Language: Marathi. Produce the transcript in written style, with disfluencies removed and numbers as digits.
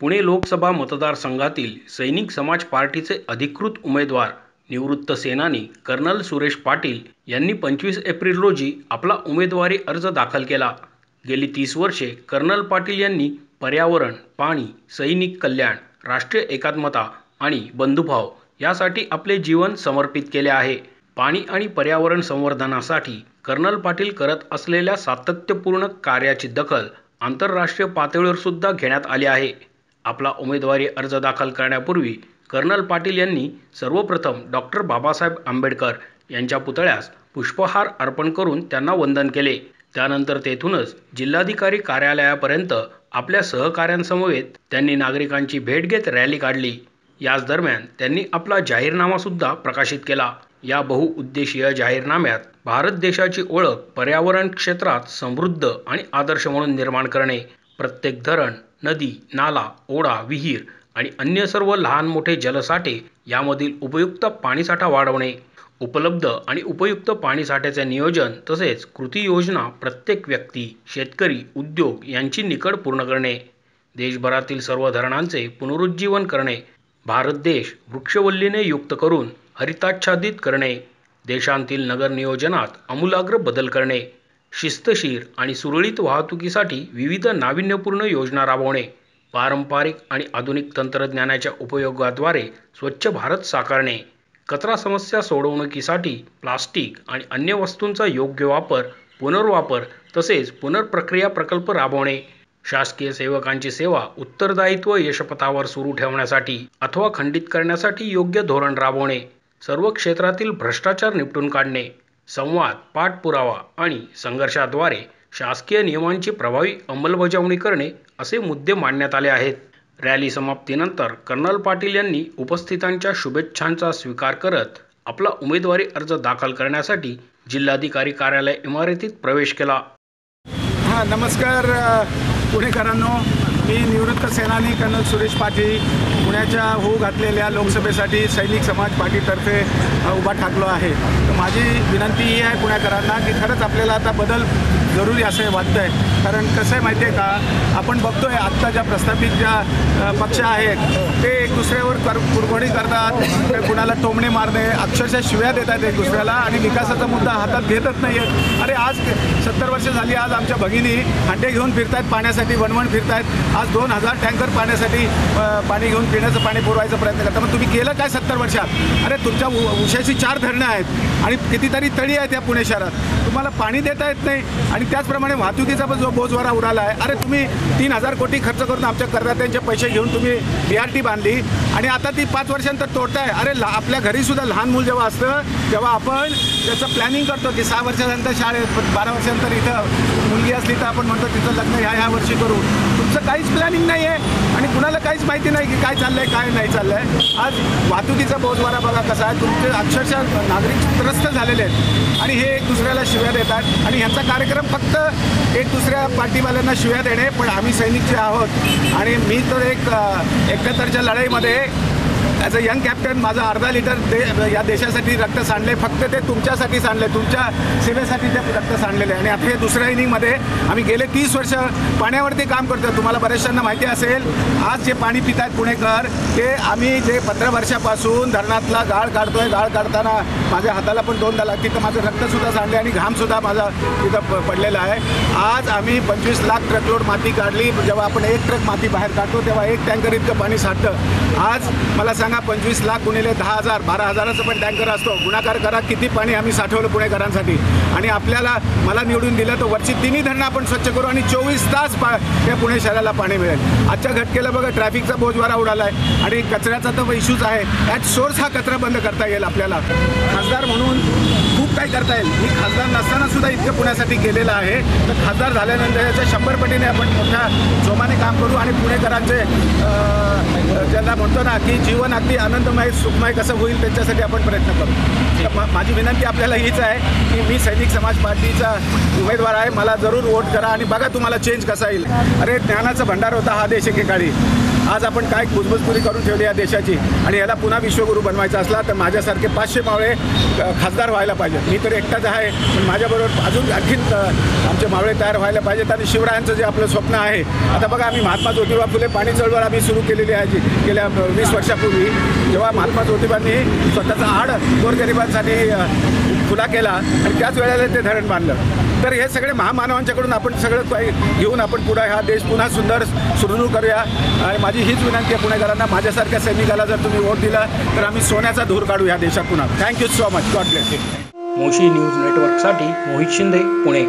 पुणे लोकसभा मतदारसंघातील सैनिक समाज पार्टीचे अधिकृत उमेदवार निवृत्त सेनानी कर्नल सुरेश पाटील यांनी 25 एप्रिल रोजी आपला उमेदवारी अर्ज दाखल केला। गेली 30 वर्षे कर्नल पाटील यांनी पर्यावरण, पाणी, सैनिक कल्याण, राष्ट्रीय एकात्मता आणि बंधुभाव यासाठी आपले जीवन समर्पित केले आहे। पाणी आणि पर्यावरण संवर्धनासाठी कर्नल पाटील करत असलेल्या सातत्यपूर्ण कार्याची दखल आंतरराष्ट्रीय पातळीवर सुद्धा घेण्यात आली आहे। आपला उमेदवारी अर्ज दाखल करण्यापूर्वी कर्नल पाटील यांनी सर्वप्रथम डॉक्टर बाबासाहेब आंबेडकर यांच्या पुतळ्यास पुष्पहार अर्पण करून त्यांना वंदन केले। त्यानंतर तेथूनच जिल्हाधिकारी कार्यालयापर्यंत आपल्या सहकाऱ्यांसमवेत त्यांनी नागरिकांची भेट घेत रॅली काढली। याच दरम्यान त्यांनी आपला जाहीरनामा सुद्धा प्रकाशित केला। या बहुउद्देशीय जाहीरनाम्यात भारत देशाची ओळख पर्यावरण क्षेत्रात समृद्ध आणि आदर्श म्हणून निर्माण करणे, प्रत्येक धरण, नदी, नाला, ओढा, विहीर आणि अन्य सर्व लहान मोठे जलसाठे यामधील उपयुक्त पाणीसाठा वाढवणे, उपलब्ध आणि उपयुक्त पाणीसाठ्याचे नियोजन तसेच कृती योजना प्रत्येक व्यक्ती, शेतकरी, उद्योग यांची निकड पूर्ण करणे, देशभरातील सर्व धरणांचे पुनरुज्जीवन करणे, भारत देश वृक्षवल्लीने युक्त करून हरिताच्छादित करणे, देशांतील नगर नियोजनात आमूलाग्र बदल करणे, शिस्तशीर आणि सुरळीत वाहतुकीसाठी विविध नाविन्यपूर्ण योजना राबवणे, पारंपरिक आणि आधुनिक तंत्रज्ञानाच्या उपयोगाद्वारे स्वच्छ भारत साकारणे, कचरा समस्या सोडवणुकीसाठी प्लास्टिक आणि अन्य वस्तूंचा योग्य वापर, पुनर्वापर तसेच पुनर्प्रक्रिया प्रकल्प राबवणे, शासकीय सेवकांची सेवा उत्तरदायित्व यशपथावर सुरू ठेवण्यासाठी अथवा खंडित करण्यासाठी योग्य धोरण राबवणे, सर्व क्षेत्रातील भ्रष्टाचार निपटून काढणे, संवाद, पाठपुरावा आणि संघर्षाद्वारे शासकीय नियमांची प्रभावी अंमलबजावणी करणे असे मुद्दे मांडण्यात आले आहेत। रॅली समाप्तीनंतर कर्नल पाटील यांनी उपस्थितांच्या शुभेच्छांचा स्वीकार करत आपला उमेदवारी अर्ज दाखल करण्यासाठी जिल्हाधिकारी कार्यालय इमारतीत प्रवेश केला। नमस्कार पुणेकरांनो, मी निवृत्त सेनानी कर्नल सुरेश पाटील पुण्याच्या होऊ घातलेल्या लोकसभेसाठी सैनिक समाज पार्टीतर्फे उभा ठाकलो आहे। माझी विनंती ही आहे पुणेकरांना की खरंच आपल्याला आता बदल जरुरी असे वाटतं आहे। कारण कसं आहे माहिती आहे का, आपण बघतो आहे आत्ता ज्या प्रस्थापित ज्या पक्ष आहेत ते एक दुसऱ्यावर कुरघोडी करतात, कुणाला टोमणे मारणे, अक्षरशः शिव्या देतात एक दुसऱ्याला आणि विकासाचा मुद्दा हातात घेतच नाही आहेत। अरे आज 70 वर्ष झाली, आज आमच्या भगिनी हांडे घेऊन फिरतायत पाण्यासाठी, वणवण फिरतायत, आज 2000 टँकर पाण्यासाठी पाणी घेऊन पिण्याचं पाणी पुरवायचा प्रयत्न करतात। मग तुम्ही केलं काय 70 वर्षात? अरे तुमच्या उशाची 4 धरणं आहेत आणि कितीतरी तळी आहेत या पुणे शहरात, तुम्हाला पाणी देता येत नाही आणि त्याचप्रमाणे वाहतुकीचा पण जो बोजवारा उडाला आहे। अरे तुम्ही 3000 कोटी खर्च करून आमच्या करदात्यांचे पैसे घेऊन तुम्ही BRT बांधली आणि आता ती 5 वर्षांतर तोडताय। अरे आपल्या घरीसुद्धा लहान मूल जेव्हा असतं तेव्हा आपण त्याचं प्लॅनिंग करतो की 6 वर्षानंतर शाळेत, 12 वर्षानंतर इथं मुलगी असली तर आपण म्हणतो तिचं लग्न ह्या वर्षी करू। तुमचं काहीच प्लॅनिंग नाही आहे आणि कुणाला काहीच माहिती नाही की काय चाललं आहे काय नाही चाललं आहे। आज वाहतुकीचा बोजवारा बघा कसा आहे, तुमचे अक्षरशः नागरिक त्रस्त झालेले आहेत आणि हे एक दुसऱ्याला शिव्या देतात आणि ह्यांचा कार्यक्रम फक्त एक दुसऱ्या पार्टीवाल्यांना शिव्या देणे। पण आम्ही सैनिकचे आहोत आणि मी तर एक 71च्या लढाईमध्ये ॲज अ यंग कॅप्टन माझं अर्धा लिटर या देशासाठी रक्त सांडले, फक्त ते तुमच्यासाठी सांडले, तुमच्या सेवेसाठी ते रक्त सांडलेले आणि आता हे दुसऱ्या इनिंगमध्ये आम्ही गेले 30 वर्ष पाण्यावरती काम करतो। तुम्हाला बऱ्याचशांना माहिती असेल, आज जे पाणी पित आहेत पुणेकर ते आम्ही जे 15 वर्षापासून धरणातला गाळ काढतोय, गाळ काढताना माझ्या हाताला पण 2 दाला तिथं माझं रक्तसुद्धा सांडले आणि घामसुद्धा माझा तिथं पडलेला आहे। आज आम्ही 25 लाख ट्रकलोड माती काढली। जेव्हा आपण 1 ट्रक माती बाहेर काढतो तेव्हा 1 टँकर इतकं पाणी साठतं। आज मला सांगा 25 लाख गुणिले 10,000 12,000चं पण टँकर असतो, गुणाकार करा किती पाणी आम्ही साठवलं पुणेकरांसाठी आणि आपल्याला मला निवडून दिलं तर वरची 3 धरणं आपण स्वच्छ करू आणि 24 तास त्या पुणे शहराला पाणी मिळेल। आजच्या घटकेला बघा ट्रॅफिकचा बोजवारा उडाला आहे आणि कचऱ्याचा तर इश्यूज आहे, ॲट सोर्स हा कचरा बंद करता येईल आपल्याला। खासदार म्हणून खूप काही करता येईल, मी खासदार नसताना सुद्धा इतकं पुण्यासाठी केलेलं आहे, तर खासदार झाल्यानंतर याच्या 100 पटीने आपण मोठ्या जोमाने काम करू आणि पुणेकरांचे ज्यांना म्हणतो ना की जीवन अगदी आनंदमय सुखमय कसं होईल त्याच्यासाठी आपण प्रयत्न करू। माझी विनंती आपल्याला हीच आहे की मी सैनिक समाज पार्टीचा उमेदवार आहे, मला जरूर वोट करा आणि बघा तुम्हाला चेंज कसा येईल। अरे ज्ञानाचा भंडार होता हा देश एकेकाळी, आज आपण काय कुजबुजपुरी करून ठेवली या देशाची आणि याला पुन्हा विश्वगुरू बनवायचा असला तर माझ्यासारखे 500 मावळे खासदार व्हायला पाहिजेत. मी तर एकटाच आहे, पण माझ्याबरोबर अजून आणखीन आमचे मावळे तयार व्हायला पाहिजेत. आणि शिवरायांचं जे आपलं स्वप्न आहे, आता बघा आम्ही महात्मा ज्योतिबा फुले पाणी चळवळ आम्ही सुरू केलेली आहे जी गेल्या 20 वर्षापूर्वी, जेव्हा महात्मा ज्योतिबांनी स्वतःचा आड गोरगरिबांसाठी खुला केला आणि त्याच वेळेला ते धरण बांधलं. तर हे सगळे महामानवांच्याकडून आपण सगळं काही घेऊन आपण पुढे हा देश पुन्हा सुदृढ करूया. आणि माझी हीच विनंती आहे पुणेकरांना, माझ्यासारख्या सैनिकाला जर तुम्ही वोट दिला तर आम्ही सोन्याचा धूर काढू या देशात पुन्हा. Thank you so much. God bless you. Moshi news नेटवर्कसाठी मोहित शिंदे, पुणे.